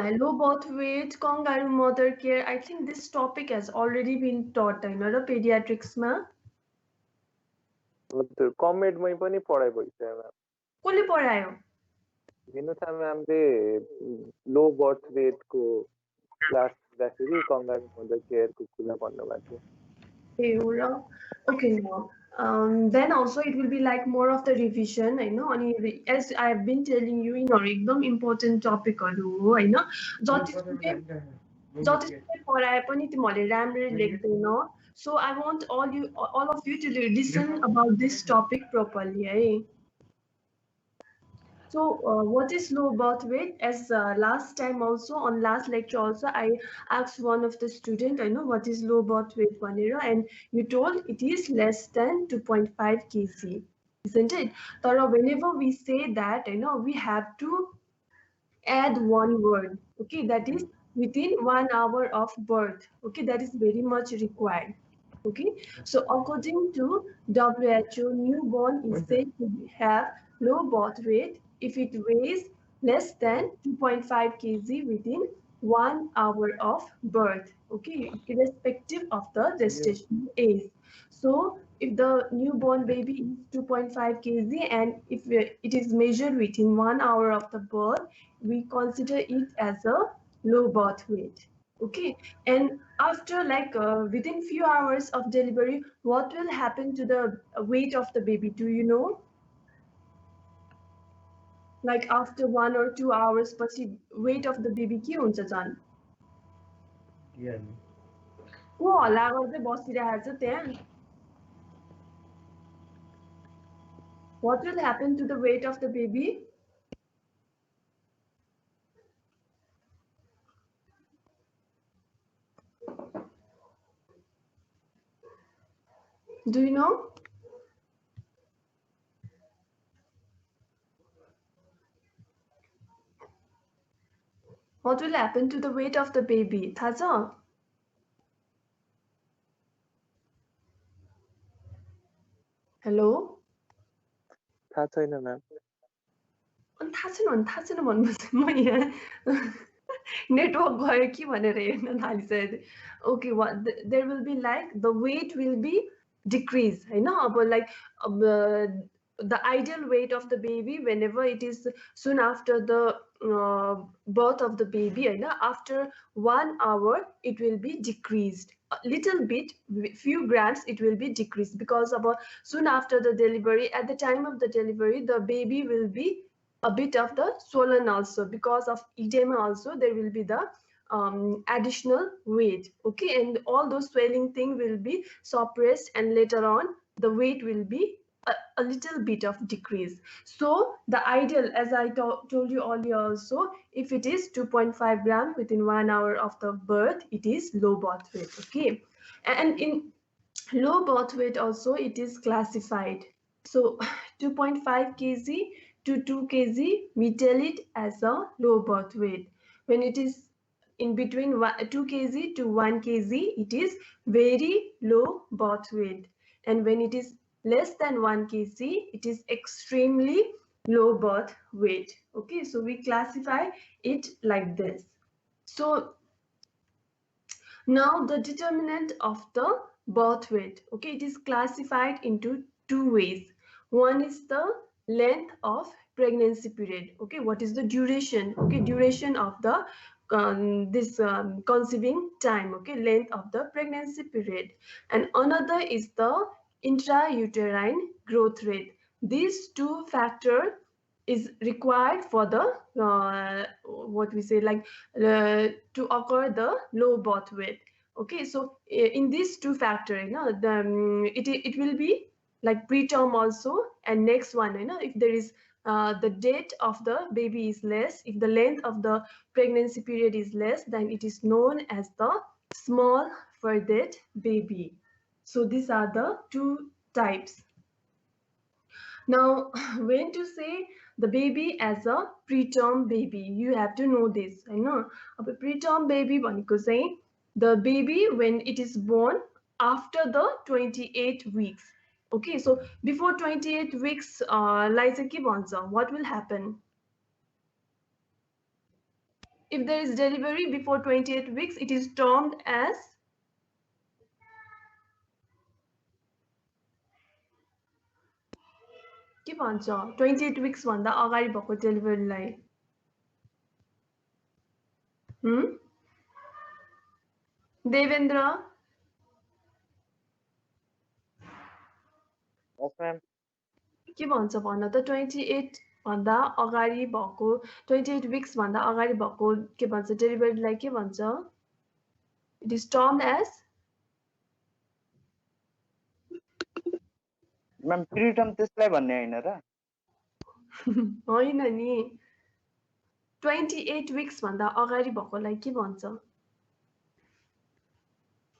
like low birth weight, kangaroo mother care. I think this topic has already been taught in the pediatrics ma. हजुर कमेडमै पनि पढाइ भइसक्यो ma'am कसले पढायो? हेर्नु छ म्यामले लो बर्थ रेटको क्लास दिँदाखेरि कङ्गारू मदर केयरको कुरा भन्नुभएको थियो Okay, no. Then also it will be like more of the revision, I know. And as I have been telling you, एकदम important topic हो, होइन? जतिसुकै पढाए पनि तिमीहरूले राम्ररी लेख्दैन. So I want all of you to listen about this topic properly, है? So what is low birth weight? As last time also, on last lecture also, I asked one of the student, I know what is low birth weight, Vanira, and you told it is less than 2.5 kg, isn't it? So whenever we say that, I know we have to add one word, okay, that is within 1 hour of birth, okay, that is very much required. Okay, so according to WHO, newborn is said to have low birth weight if it weighs less than 2.5 kg within 1 hour of birth. Okay, irrespective of the gestation age. So if the newborn baby is 2.5 kg and if it is measured within 1 hour of the birth, we consider it as a low birth weight. Okay, and after like within few hours of delivery, what will happen to the weight of the baby? Do you know? Like after 1 or 2 hours, पछि weight of the baby के हुन्छ जान? को हल्ला गर्दै बसिरहेको छ त्यहाँ? What will happen to the weight of the baby? Do you know? What will happen to the weight of the baby? थाहा छ? Hello? थाहा छैन म्याम अनि थाहा छैन भने थाहा छैन भन्नुहोस् म यहाँ नेटवर्क गयो कि भनेर हेर्न थालिसकेको थिएँ. Okay, what there will be like the weight will be decrease, होइन? अब like the ideal weight of the baby whenever it is soon after the birth of the baby, होइन? After 1 hour it will be decreased a little bit, few grams it will be decreased because of soon after the delivery, at the time of the delivery, the baby will be a bit of the swollen also because of edema also there will be the additional weight, okay, and all those swelling thing will be suppressed and later on the weight will be a little bit of decrease. So the ideal, as I told you earlier also, if it is 2.5 gram within 1 hour of the birth, it is low birth weight, okay. And in low birth weight also it is classified. So 2.5 kg to 2 kg, we tell it as a low birth weight. When it is in between 2 kg to 1 kg, it is very low birth weight. And when it is less than 1 kg, it is extremely low birth weight. Okay, so we classify it like this. So now the determinant of the birth weight, okay, it is classified into two ways. One is the length of pregnancy period, okay, what is the duration, okay, duration of the conceiving time, okay, length of the pregnancy period, and another is the intrauterine growth rate. These two factors is required for the what we say like to occur the low birth weight. Okay, so in these two factors, you know, it will be like preterm also, and next one, you know, if there is the date of the baby is less, if the length of the pregnancy period is less, then it is known as the small birthed baby. So these are the two types. Now, when to say the baby as a preterm baby, you have to know this. I know. A preterm baby भनेको चाहिँ the baby when it is born after the 28 weeks. Okay, so before 28 weeks, लाई चाहिँ के भन्छ? What will happen? if there is delivery before 28 weeks, it is termed as के भन्छ 28 weeks भन्दा अगाडि भएको डेलिभरीलाई देवेन्द्र Yes, ma'am. के भन्छ भन्न त 28 भन्दा अगाडि भएको 28 weeks भन्दा अगाडि भएको के भन्छ डेलिभरीलाई के भन्छ it is termed as ma'am preterm त्यसलाई भन्ने हैन र होइन नि 28 weeks भन्दा अगाडि भएकोलाई के भन्छ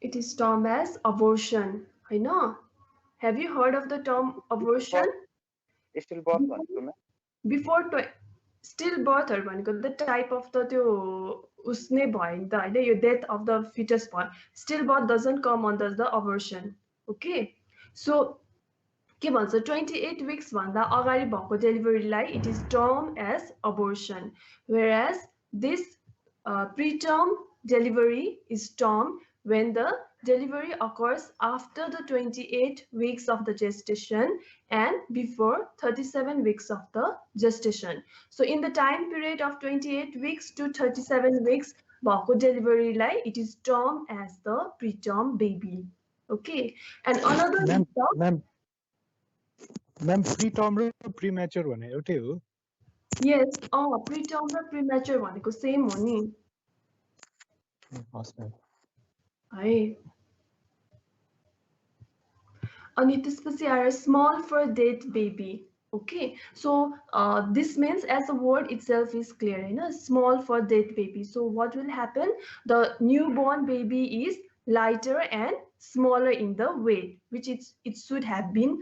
it is termed as abortion हैन Have you heard of the term abortion? Still birth भनेको मैम Before stillbirth भनेको the type of the त्यो उसने भयो नि त हैन यो death of the fetus भयो stillbirth doesn't come under the abortion. Okay, so के भन्छ 28 weeks भन्दा अगाडि भएको डेलिभरीलाई it is termed as abortion, whereas this preterm delivery is termed when the delivery occurs after the 28 weeks of the gestation and before 37 weeks of the gestation. So in the time period of 28 weeks to 37 weeks भएको delivery lie it is termed as the preterm baby. Okay, and another ma'am preterm raw premature भने एउटै हो yes preterm र premature भनेको same हो नि हस् ma'am है अनि त्यसपछि आएर small for dead baby. Okay, so this means as the word itself is clear, you know, small for dead baby. So what will happen? The newborn baby is lighter and smaller in the weight, which it should have been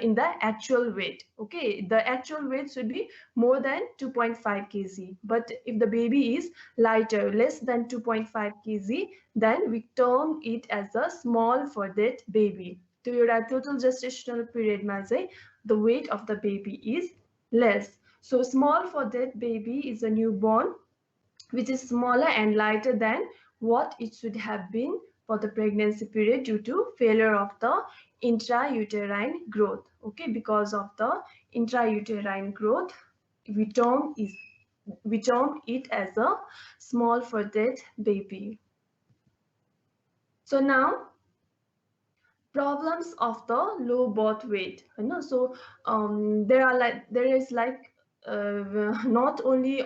in the actual weight. Okay, the actual weight should be more than 2.5 kg. But if the baby is lighter, less than 2.5 kg, then we term it as a small for dead baby. To your total gestational period, the weight of the baby is less. So small for dead baby is a newborn which is smaller and lighter than what it should have been for the pregnancy period due to failure of the intrauterine growth. Okay, because of the intrauterine growth, we term it as a small for dead baby. So now problems of the low birth weight, you know. So there is not only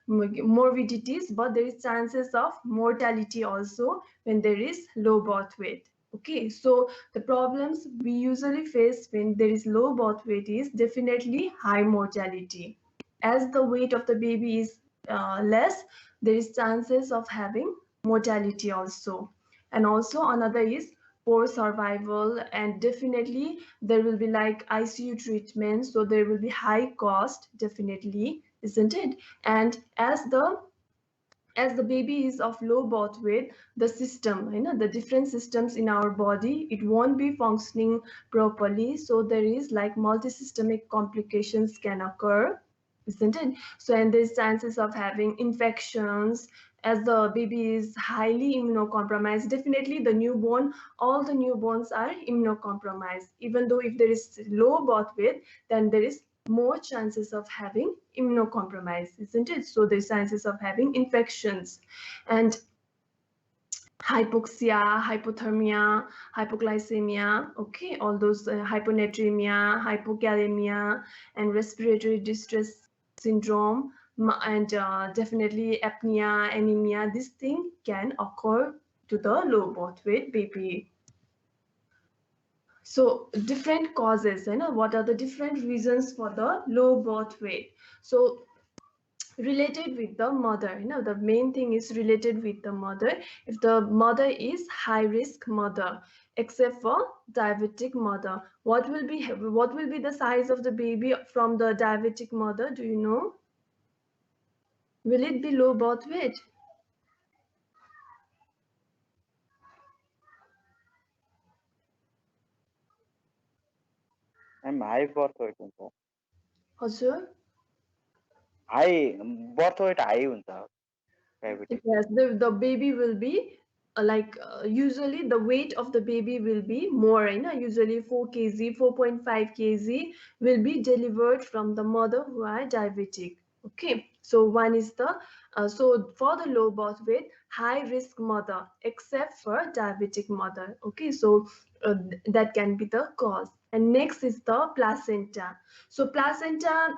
morbidities, but there is chances of mortality also when there is low birth weight. Okay, so the problems we usually face when there is low birth weight is definitely high mortality. As the weight of the baby is less, there is chances of having mortality also. And also another is poor survival, and definitely there will be like ICU treatment, so there will be high cost, definitely, isn't it? And as the baby is of low birth weight, the system, you know, the different systems in our body, it won't be functioning properly, so there is like multisystemic complications can occur, isn't it? So and there's chances of having infections. As the baby is highly immunocompromised, definitely all the newborns are immunocompromised. Even though if there is low birth weight, then there is more chances of having immunocompromise, isn't it? So there's chances of having infections and hypoxia, hypothermia, hypoglycemia, okay, all those hyponatremia, hypokalemia, and respiratory distress syndrome, and definitely apnea, anemia. This thing can occur to the low birth weight baby. So different causes, you know, what are the different reasons for the low birth weight? So related with the mother, you know, the main thing is related with the mother. If the mother is high risk mother, except for diabetic mother, what will be the size of the baby from the diabetic mother? Do you know? Will it be low birth weight? I'm high birth weight हुन्छ हजुर high birth weight high हुन्छ diabetes Yes, the baby will be usually the weight of the baby will be more, right? Usually 4 kg, 4.5 kg will be delivered from the mother who are diabetic. Okay, so one is the so for the low birth weight, high risk mother, except for diabetic mother. Okay, so that can be the cause. And next is the placenta. So placenta,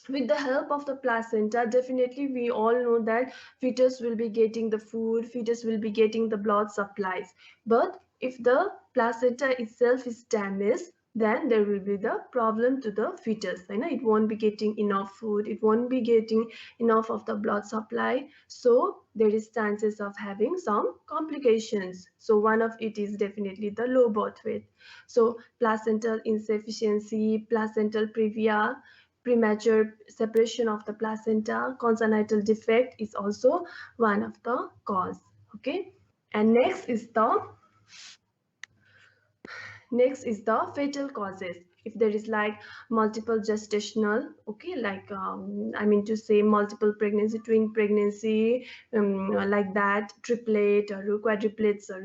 with the help of the placenta, definitely we all know that fetus will be getting the food, fetus will be getting the blood supplies. But if the placenta itself is damaged, then there will be the problem to the fetus. It won't be getting enough food, it won't be getting enough of the blood supply. So there is chances of having some complications. So one of it is definitely the low birth weight. So placental insufficiency, placental previa, premature separation of the placenta, congenital defect is also one of the cause. Okay, and next is the fatal causes. If there is like multiple gestational, okay, like I mean to say multiple pregnancy, twin pregnancy, like that, triplet or quadruplets or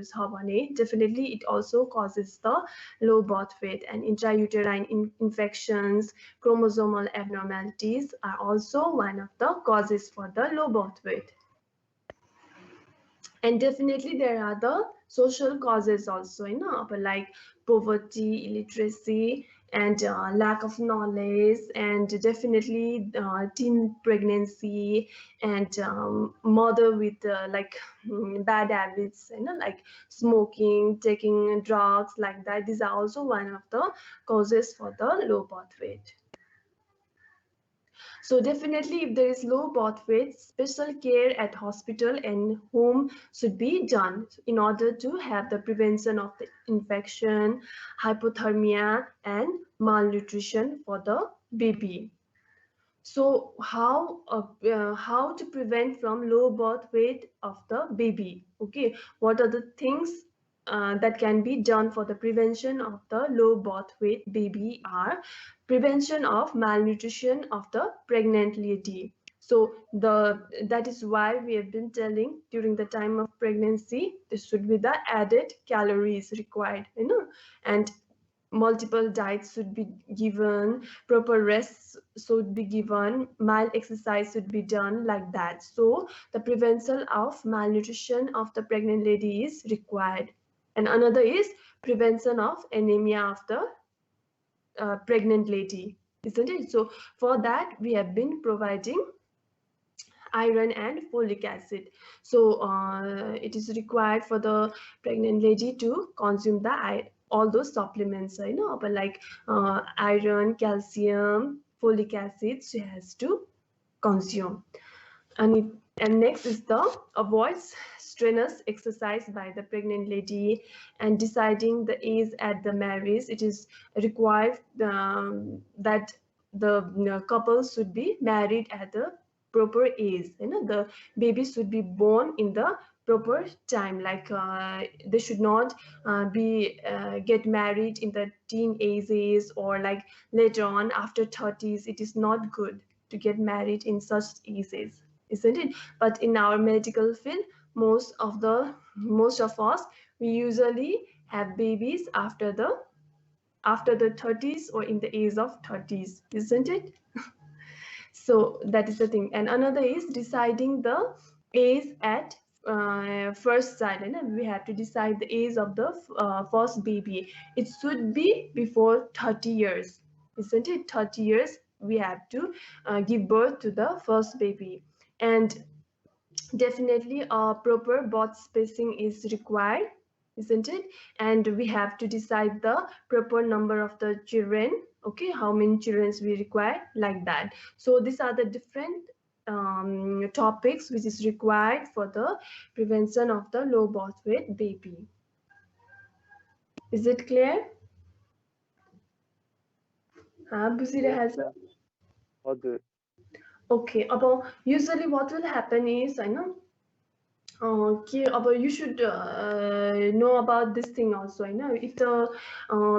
definitely it also causes the low birth weight. And intrauterine infections, chromosomal abnormalities are also one of the causes for the low birth weight. And definitely there are the social causes also, but like poverty, illiteracy, and lack of knowledge, and definitely teen pregnancy, and mother with bad habits, like smoking, taking drugs, like that. These are also one of the causes for the low birth weight. So definitely if there is low birth weight, special care at hospital and home should be done in order to have the prevention of the infection, hypothermia, and malnutrition for the baby. So how to prevent from low birth weight of the baby? Okay, what are the things that can be done for the prevention of the low birth weight baby are prevention of malnutrition of the pregnant lady. So that is why we have been telling during the time of pregnancy, this should be the added calories required, and multiple diets should be given, proper rest should be given, mild exercise should be done, like that. So the prevention of malnutrition of the pregnant lady is required. And another is prevention of anemia of the pregnant lady, isn't it? So for that we have been providing iron and folic acid. So it is required for the pregnant lady to consume all those supplements, but like iron, calcium, folic acid she has to consume. And next is the avoids strenuous exercise by the pregnant lady, and deciding the age at the marriage. It is required that the couple should be married at the proper age. The baby should be born in the proper time, like they should not get married in the teen ages, or like later on after 30s. It is not good to get married in such ages, isn't it? But in our medical field, most of us, we usually have babies after the 30s or in the age of 30s, isn't it? So that is the thing. And another is deciding the age at first child, and we have to decide the age of the first baby. It should be before 30 years, isn't it? 30 years we have to give birth to the first baby. And definitely a proper birth spacing is required, isn't it? And we have to decide the proper number of the children, okay, how many children we require, like that. So these are the different topics which is required for the prevention of the low birth weight baby. Is it clear? Okay, usually what will happen is, I know, okay, you should know about this thing also. I know if the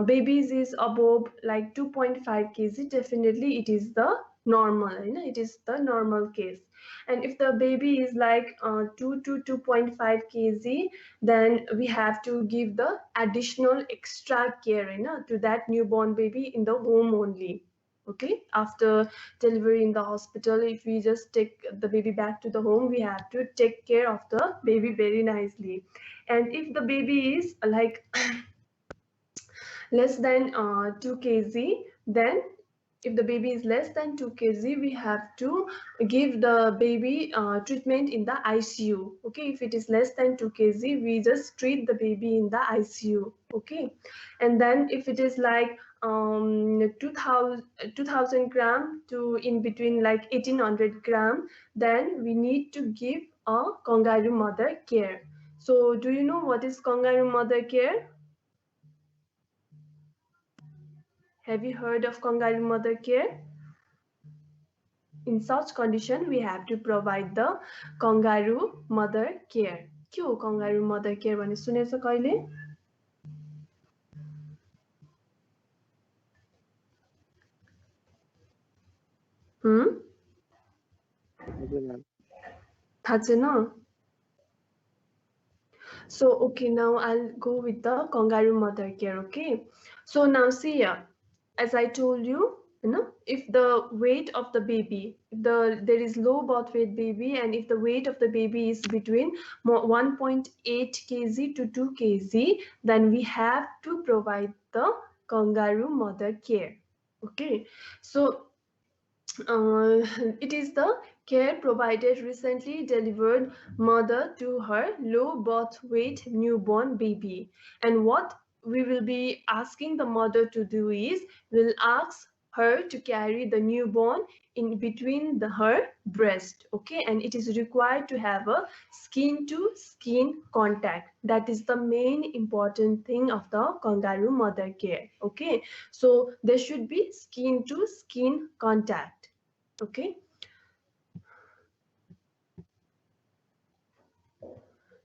babies is above like 2.5 kg, definitely it is the normal, it is the normal case. And if the baby is like 2 to 2.5 kg, then we have to give the additional extra care to that newborn baby in the home only. Okay, after delivery in the hospital, if we just take the baby back to the home, we have to take care of the baby very nicely. And if the baby is like less than 2 kg, then if the baby is less than 2 kg, we have to give the baby treatment in the ICU. Okay, if it is less than 2 kg, we just treat the baby in the ICU. Okay, and then if it is like 2000 gram to in between like 1800 gram, then we need to give a kangaroo mother care. So do you know what is kangaroo mother care? Have you heard of kangaroo mother care? In such condition, we have to provide the kangaroo mother care. के हो kangaroo mother care भने सुनेछ कहिले? थाहा छैन? So okay, now I'll go with the kangaroo mother care. Okay, so now see here, as I told you, if the weight of the baby, there is low birth weight baby, and if the weight of the baby is between 1.8 kg to 2 kg, then we have to provide the kangaroo mother care. Okay, so it is the care provided recently delivered mother to her low birth weight newborn baby. And what we will be asking the mother to do is, we'll ask her to carry the newborn in between her breast. Okay, and it is required to have a skin to skin contact. That is the main important thing of the kangaroo mother care. Okay, so there should be skin to skin contact. Okay,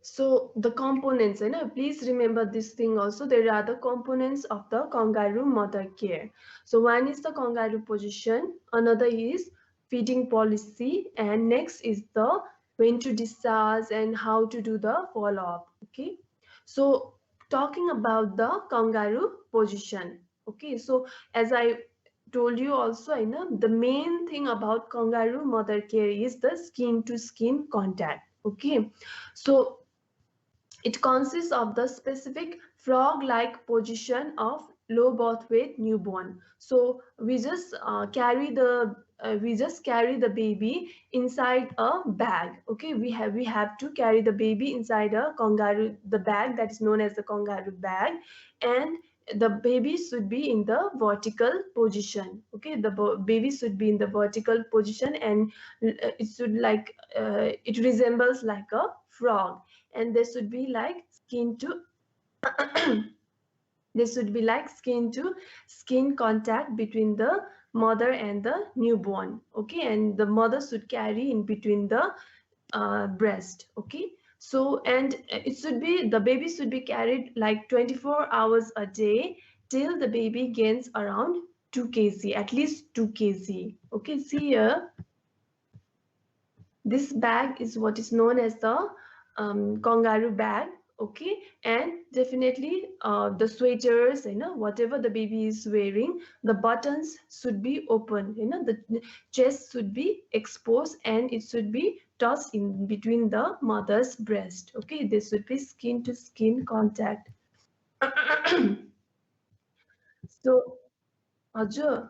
so the components, please remember this thing also. There are the components of the kangaroo mother care. So one is the kangaroo position, another is feeding policy, and next is the when to discharge and how to do the follow-up. Okay, so talking about the kangaroo position. Okay, so as I told you also, the main thing about kangaroo mother care is the skin to skin contact. Okay, so it consists of the specific frog-like position of low birth weight newborn. So we just carry the baby inside a bag. Okay, we have to carry the baby inside the bag that is known as the kangaroo bag, and the baby should be in the vertical position. Okay, the baby should be in the vertical position, and it should it resembles like a frog, and there should be like skin to this should be like skin to skin contact between the mother and the newborn. Okay, and the mother should carry in between the breast. Okay, so and the baby should be carried like 24 hours a day till the baby gains around 2 kg, at least 2 kg. Okay, see here, this bag is what is known as the kangaroo bag. Okay, and definitely the sweaters, whatever the baby is wearing, the buttons should be open, the chest should be exposed, and it should be tossed in between the mother's breast. Okay, this should be skin to skin contact. So Ajay,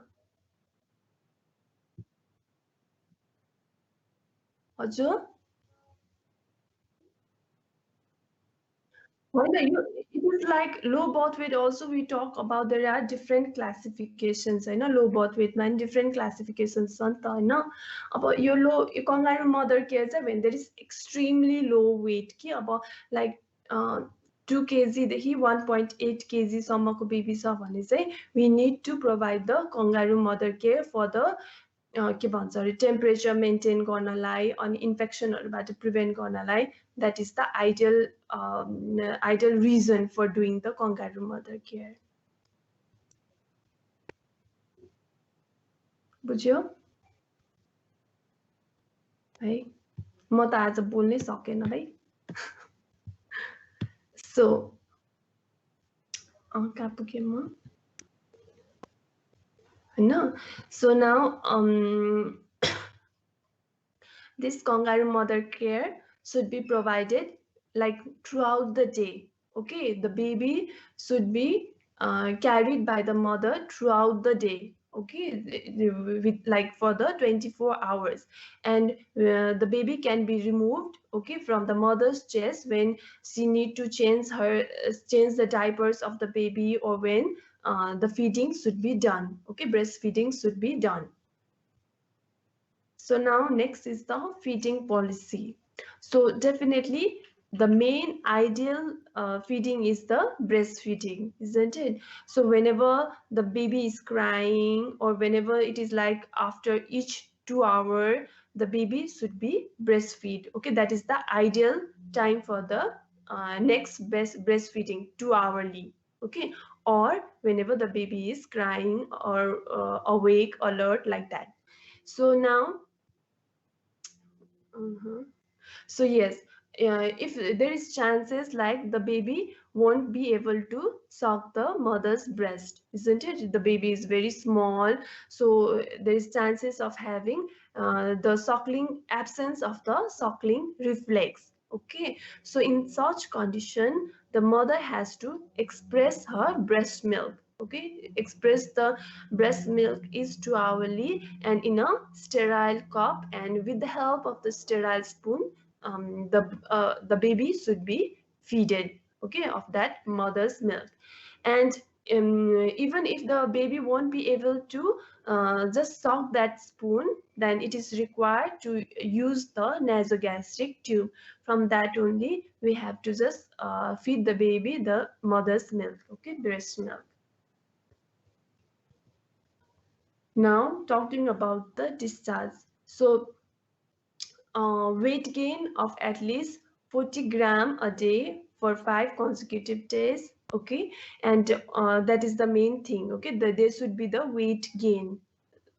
it is like low birth weight also we talk about. There are different classifications. I know low birth weight man different classifications. About your low kangaroo mother care when there is extremely low weight about like 2 kg देखि 1.8 kg सम्मको baby छ भने चाहिँ we need to provide the kangaroo mother care for the के भन्छ अरे temperature maintain गर्नलाई अनि इन्फेक्सनहरूबाट प्रिभेन्ट गर्नलाई. That is the ideal region for doing the kangaroo mother care. बुझ्यो? है म त आज बोल्नै सकेन है सो कहाँ पुगेँ म हैन so now this kangaroo mother care should be provided like throughout the day. Okay, the baby should be carried by the mother throughout the day. Okay, with like for the 24 hours, and the baby can be removed. Okay, from the mother's chest when she need to change the diapers of the baby, or when the feeding should be done. Okay, breastfeeding should be done. So now next is the feeding policy. So definitely the main ideal feeding is the breastfeeding, isn't it? So whenever the baby is crying, or whenever it is like after each 2 hours, the baby should be breastfeed. Okay, that is the ideal time for the next best breastfeeding, 2 hourly. Okay, or whenever the baby is crying or awake, alert, like that. So now so yes, if there is chances like the baby won't be able to suck the mother's breast, isn't it? The baby is very small, so there is chances of having the suckling, absence of the suckling reflex. Okay, so in such condition, the mother has to express her breast milk. Okay, express the breast milk is 2 hourly and in a sterile cup, and with the help of the sterile spoon, the baby should be feeded, okay, of that mother's milk. And even if the baby won't be able to just suck that spoon, then it is required to use the nasogastric tube. From that only we have to just feed the baby the mother's milk, okay, breast milk. Now talking about the discharge. So weight gain of at least 40 gram a day for 5 consecutive days. Okay, and that is the main thing. Okay, there should be the weight gain.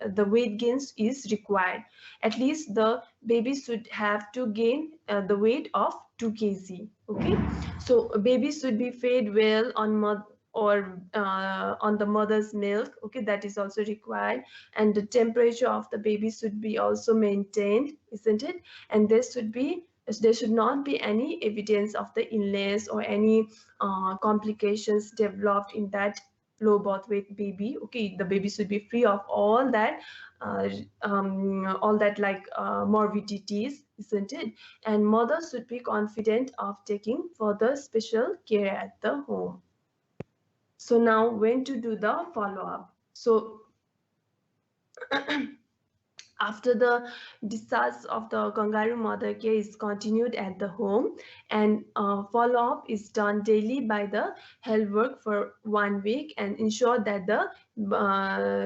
The weight gains is required. At least the baby should have to gain the weight of 2 kg. Okay, so a baby should be fed well on on the mother's milk. Okay, that is also required, and the temperature of the baby should be also maintained, isn't it? And there should not be any evidence of the illness or any complications developed in that low birth weight baby. Okay, the baby should be free of all that like morbidities, isn't it? And mothers should be confident of taking further special care at the home. So now when to do the follow-up. So after the discharge of the kangaroo mother care is continued at the home, and follow-up is done daily by the health work for 1 week, and ensure that the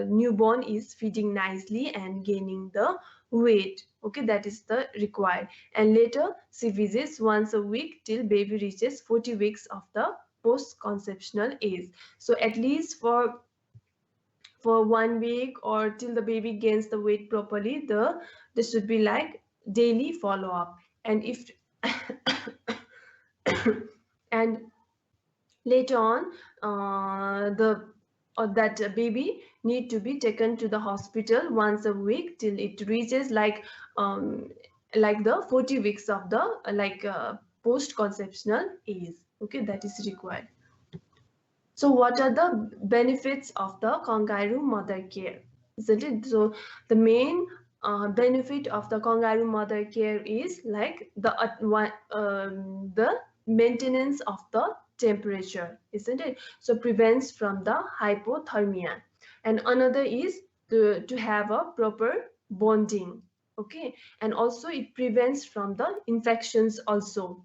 newborn is feeding nicely and gaining the weight. Okay, that is the required. And later she visits once a week till baby reaches 40 weeks of the post-conceptional age. So at least for 1 week, or till the baby gains the weight properly, this should be like daily follow-up. And if and later on that baby need to be taken to the hospital once a week till it reaches like the 40 weeks of the post-conceptional age. Okay, that is required. So what are the benefits of the kangaroo mother care? Isn't it? So the main benefit of the kangaroo mother care is like the maintenance of the temperature, isn't it? So prevents from the hypothermia. And another is to have a proper bonding. Okay, and also it prevents from the infections also.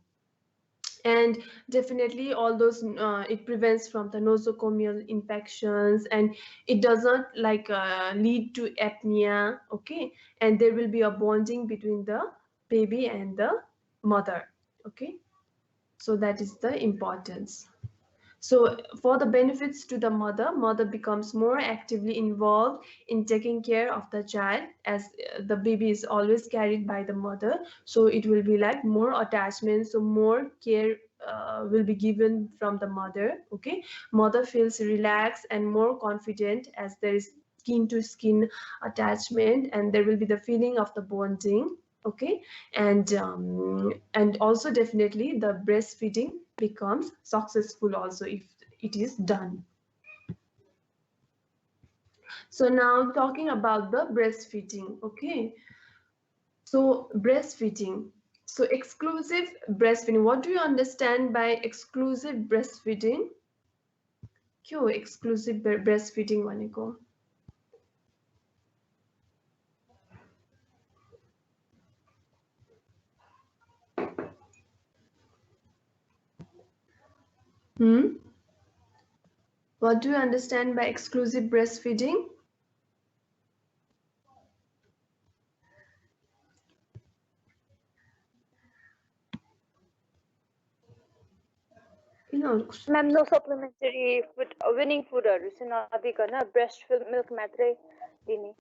And definitely all those it prevents from the nosocomial infections, and it does not like lead to apnea. Okay, and there will be a bonding between the baby and the mother. Okay, so that is the importance. So for the benefits to the mother becomes more actively involved in taking care of the child, as the baby is always carried by the mother. So it will be like more attachment, so more care will be given from the mother. Okay, mother feels relaxed and more confident as there is skin to skin attachment, and there will be the feeling of the bonding. Okay, and also definitely the breastfeeding becomes successful also if it is done. So now talking about the breastfeeding. Okay, so breastfeeding, so exclusive breastfeeding, what do you understand by exclusive breastfeeding? Kyo exclusive breastfeeding भनेको? What do you understand by exclusive breastfeeding? Ma'am, no supplementary food, winning food चाहिँ नदिकन breast milk मात्रै दिने.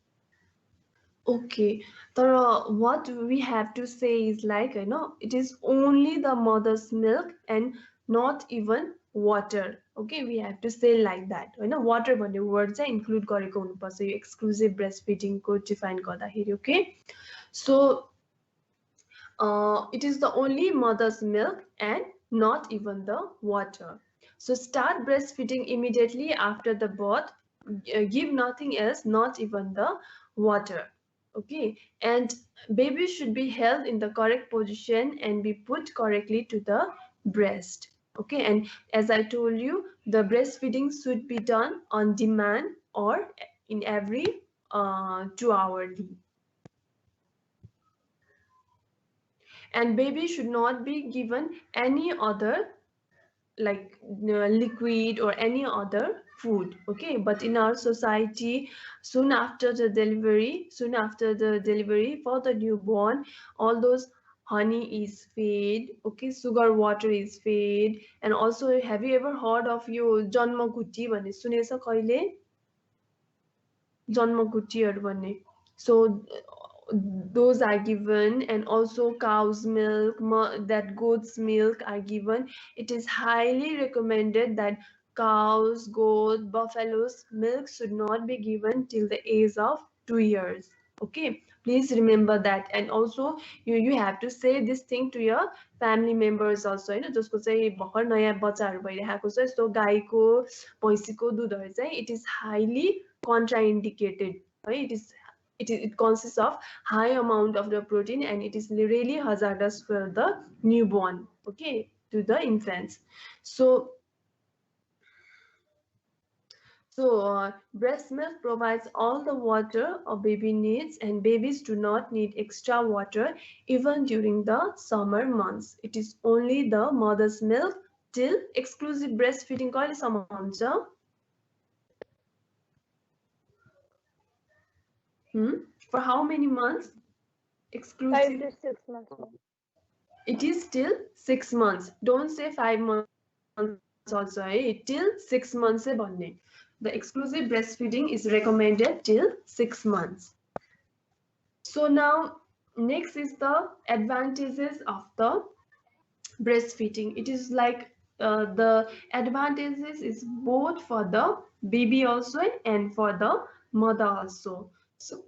Okay, but what we have to say is like, you know, it is only the mother's milk and not even water. Okay, we have to say like that. You know, water भन्ने word चाहिँ include गरेको हुनुपर्छ यो exclusive breastfeeding को define गर्दाखेरि. Okay, so it is the only mother's milk and not even the water. So start breastfeeding immediately after the birth. Give nothing else, not even the water. Okay, and baby should be held in the correct position and be put correctly to the breast. Okay, and as I told you, the breastfeeding should be done on demand or in every 2 hourly. And baby should not be given any other like liquid or any other food. Okay, but in our society, soon after the delivery for the newborn, all those honey is fed. Okay, sugar water is fed. And also, have you ever heard of यो जन्मघुटी भन्ने सुनेछ कहिले? जन्मघुटीहरु भन्ने. So those are given, and also cow's milk, that goat's milk are given. It is highly recommended that cows, goat, buffaloes milk should not be given till the age of 2 years. Okay, please remember that. And also you have to say this thing to your family members also, हैन, जसको चाहिँ भर्खर नयाँ बच्चाहरु भइरहेको छ. So गाईको भैँसीको दूधहरु चाहिँ it is highly contraindicated. Right? It consists of high amount of the protein, and it is really hazardous for the newborn. Okay, to the infants. So breast milk provides all the water a baby needs, and babies do not need extra water even during the summer months. It is only the mother's milk till exclusive breastfeeding कहिलेसम्म हुन्छ? For how many months? Exclusive. 5 to 6 months. It is till 6 months. Don't say 5 months also. Till 6 months. The exclusive breastfeeding is recommended till 6 months. So now next is the advantages of the breastfeeding. It is like the advantages is both for the baby also and for the mother also. So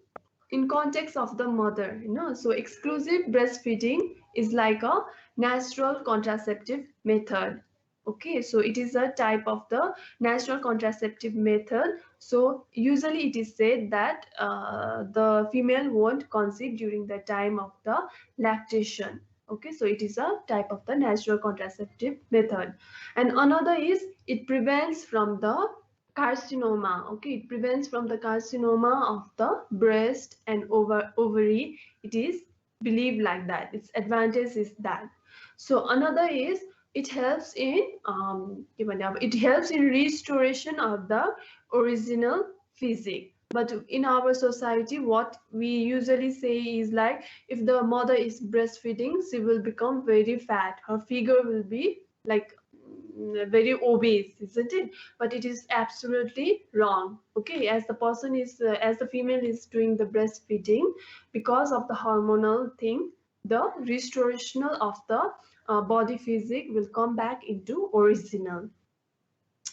in context of the mother, you know, so exclusive breastfeeding is like a natural contraceptive method. Okay, so it is a type of the natural contraceptive method. So usually it is said that the female won't conceive during the time of the lactation. Okay, so it is a type of the natural contraceptive method. And another is it prevents from the carcinoma. Okay, it prevents from the carcinoma of the breast and ovary. It is believed like that. Its advantage is that. So another is it helps in restoration of the original physique. But in our society, what we usually say is like, if the mother is breastfeeding, she will become very fat. Her figure will be like very obese, isn't it? But it is absolutely wrong. Okay, as the person is, as the female is doing the breastfeeding, because of the hormonal thing, the restoration of the body physique will come back into original.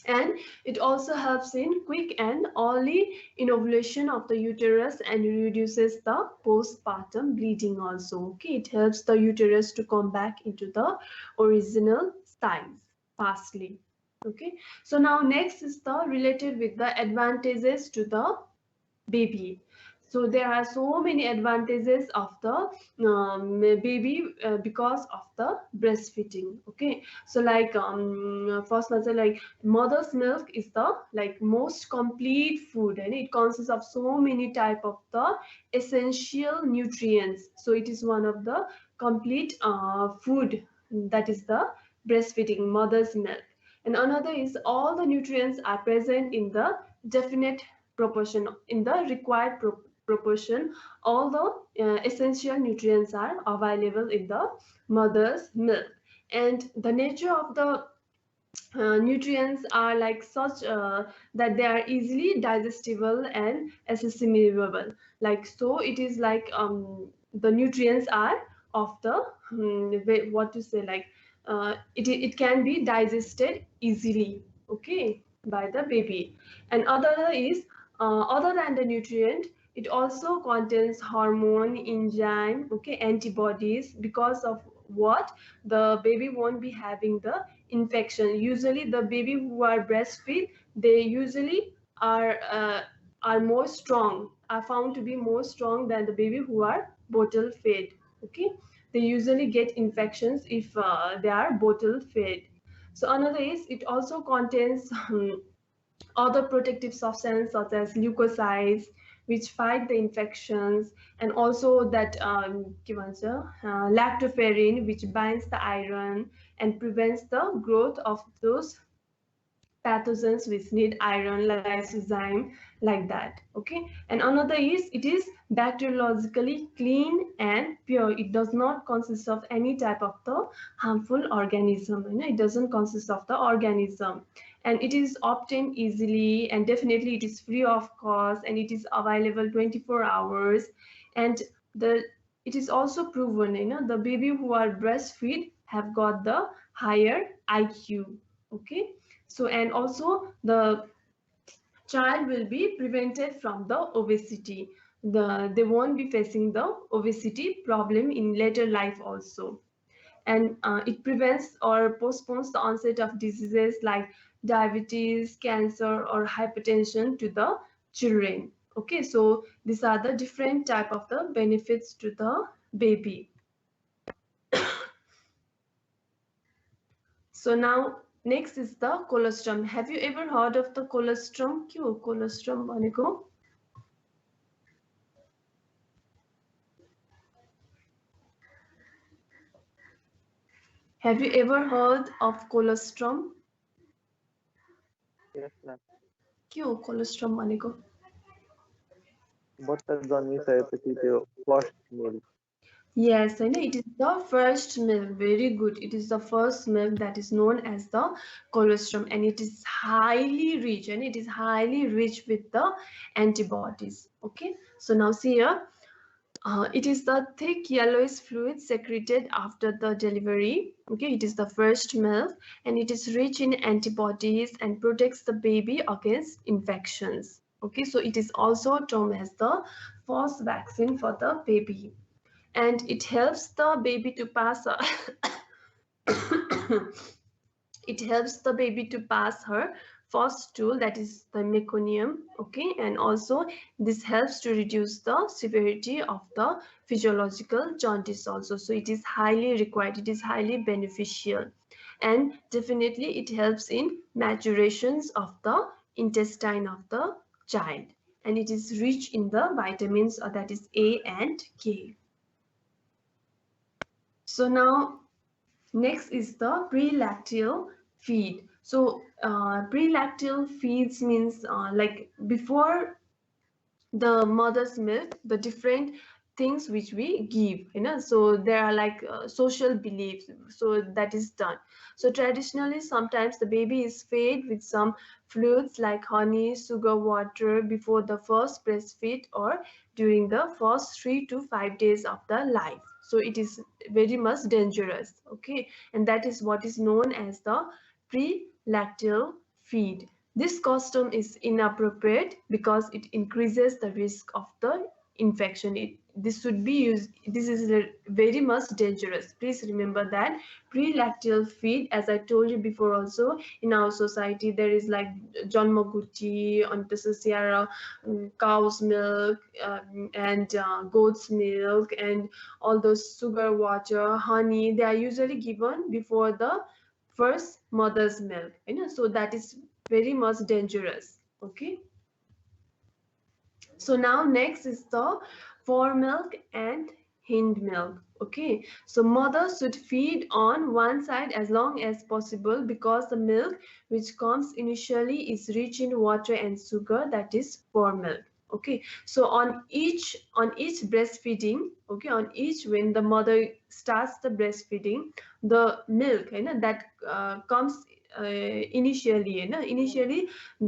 And it also helps in quick and early innovation of the uterus and reduces the postpartum bleeding also. Okay, it helps the uterus to come back into the original size fastly. Okay, so now next is the related with the advantages to the baby. So there are so many advantages of the baby because of the breastfeeding. Okay, so like first let's say like mother's milk is the like most complete food, and it consists of so many type of the essential nutrients. So it is one of the complete food, that is the breastfeeding mother's milk. And another is all the nutrients are present in the definite proportion, in the required proportion. All the essential nutrients are available in the mother's milk, and the nature of the nutrients are like such that they are easily digestible and assimilable. Like so it is like the nutrients are of the what to say, like it can be digested easily, okay, by the baby. And other is other than the nutrient, it also contains hormone, enzyme, okay, antibodies, because of what the baby won't be having the infection. Usually the baby who are breastfeed, they usually are more strong, are found to be more strong than the baby who are bottle fed. Okay, they usually get infections if they are bottle fed. So another is it also contains other protective substances such as leukocytes, which fight the infections, and also that lactoferrin, which binds the iron and prevents the growth of those pathogens which need iron, lysozyme, like that. Okay, and another is it is bacteriologically clean and pure. It does not consist of any type of the harmful organism, you know, it doesn't consist of the organism, and it is obtained easily, and definitely it is free of cost, and it is available 24 hours. And the it is also proven, you know, the baby who are breastfeed have got the higher IQ. Okay, so and also the child will be prevented from the obesity. They won't be facing the obesity problem in later life also. And it prevents or postpones the onset of diseases like diabetes, cancer, or hypertension to the children. Okay, so these are the different type of the benefits to the baby. So now next is the colostrum. Have you ever heard of the colostrum? Kyo colostrum bhaneko? Have you ever heard of colostrum? Yes, ma'am. Kyo colostrum bhaneko? बच्चा जन्मिसकेपछि त्यो first mill Yes, I know it is the first milk. Very good. It is the first milk that is known as the colostrum, and it is highly rich, and it is highly rich with the antibodies. Okay, so now see here, it is the thick yellowish fluid secreted after the delivery. Okay, it is the first milk, and it is rich in antibodies and protects the baby against infections. Okay, so it is also termed as the first vaccine for the baby, and it helps the baby to pass it helps the baby to pass her first stool, that is the meconium. Okay, and also this helps to reduce the severity of the physiological jaundice also. So it is highly required, it is highly beneficial, and definitely it helps in maturations of the intestine of the child, and it is rich in the vitamins that is A and K. So now next is the prelacteal feed. So prelacteal feeds means like before the mother's milk, the different things which we give, you know. So there are like social beliefs, so that is done. So traditionally sometimes the baby is fed with some fluids like honey, sugar, water before the first breastfeed or during the first 3 to 5 days of the life. So it is very much dangerous, okay, and that is what is known as the pre-lactal feed. This custom is inappropriate because it increases the risk of the infection. This should be used. This is very much dangerous. Please remember that pre-lactal feed, as I told you before also, in our society there is like Janmaguti, Antasasiara, cow's milk, and goat's milk, and all those sugar, water, honey. They are usually given before the first mother's milk, you know. So that is very much dangerous, okay. So now next is the fore milk and hind milk, okay. So mother should feed on one side as long as possible because the milk which comes initially is rich in water and sugar, that is fore milk, okay. So on each breastfeeding, okay, on each, when the mother starts the breastfeeding, the milk, you know, that comes initially, you know,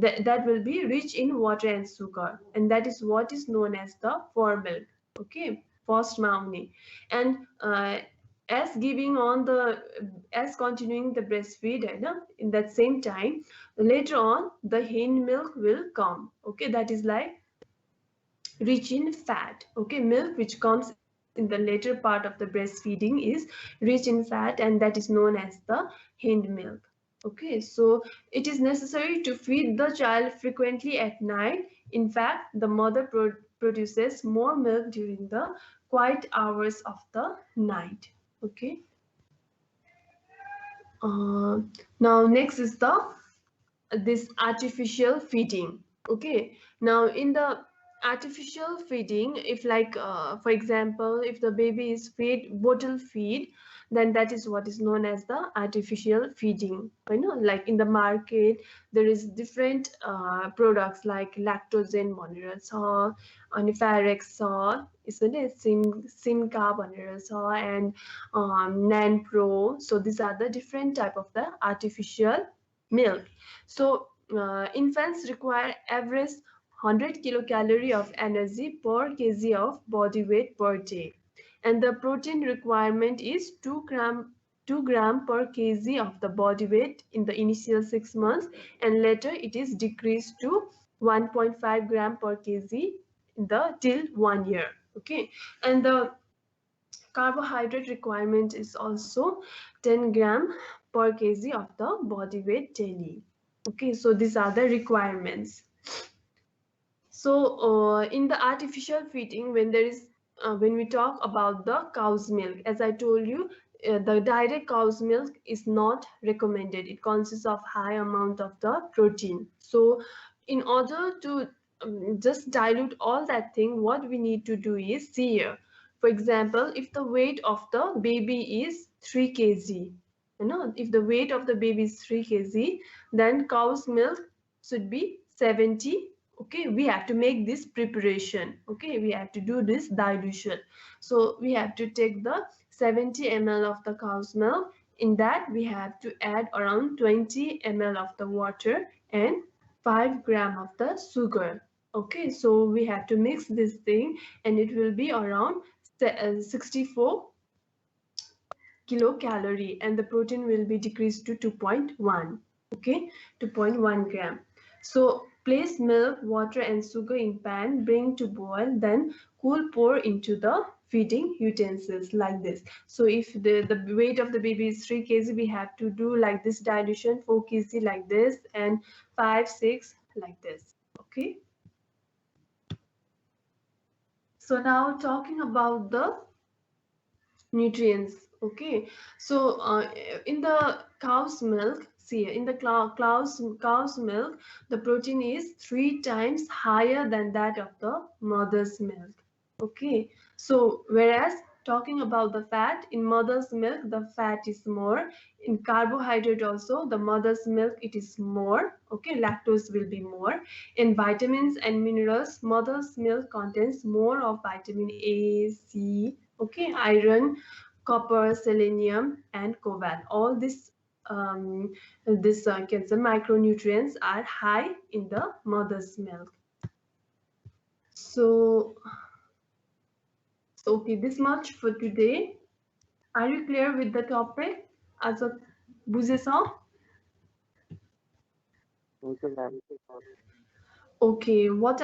that will be rich in water and sugar, and that is what is known as the fore milk, okay, first mauni. And as giving on the as continuing the breastfeed, you know, in that same time later on the hind milk will come, okay, that is like rich in fat, okay. Milk which comes in the later part of the breastfeeding is rich in fat, and that is known as the hind milk, okay. So it is necessary to feed the child frequently at night. In fact, the mother produces more milk during the quiet hours of the night, okay. Now next is the this artificial feeding, okay. Now in the artificial feeding, if like for example, if the baby is fed bottle feed, then that is what is known as the artificial feeding, you know. Like in the market there is different products like lactogen bhanera cha, ani Farex cha, isn't it, Simca bhanera cha, and Nan Pro. So these are the different type of the artificial milk. So infants require average 100 kilocalorie of energy per kg of body weight per day, and the protein requirement is 2 gram per kg of the body weight in the initial 6 months, and later it is decreased to 1.5 gram per kg in the till 1 year, okay. And the carbohydrate requirement is also 10 gram per kg of the body weight daily, okay. So these are the requirements. So in the artificial feeding, when there is when we talk about the cow's milk, as I told you, the direct cow's milk is not recommended. It consists of high amount of the protein. So in order to just dilute all that thing, what we need to do is, see here, for example, if the weight of the baby is 3 kg, you know, if the weight of the baby is 3 kg, then cow's milk should be 70. Okay, we have to make this preparation, okay, we have to do this dilution. So we have to take the 70 ml of the cow's milk. In that we have to add around 20 ml of the water and 5 gram of the sugar, okay. So we have to mix this thing, and it will be around 64 kilocalorie, and the protein will be decreased to 2.1, okay, 2.1 gram. So place milk, water and sugar in pan, bring to boil, then cool, pour into the feeding utensils like this. So if the weight of the baby is 3 kg, we have to do like this dilution, 4 kg like this, and 5, 6 like this, okay. So now talking about the nutrients, okay. So in the cow's milk, see, in the cow's milk, the protein is 3 times higher than that of the mother's milk, okay. So whereas talking about the fat, in mother's milk, the fat is more. In carbohydrate also, the mother's milk, it is more. Okay, lactose will be more. In vitamins and minerals, mother's milk contains more of vitamin A, C, okay, iron, copper, selenium, and coval. All this can say micronutrients are high in the mother's milk. So okay, this much for today. Are you clear with the topic? As a बुझेछौ? Okay, ma'am. Okay, what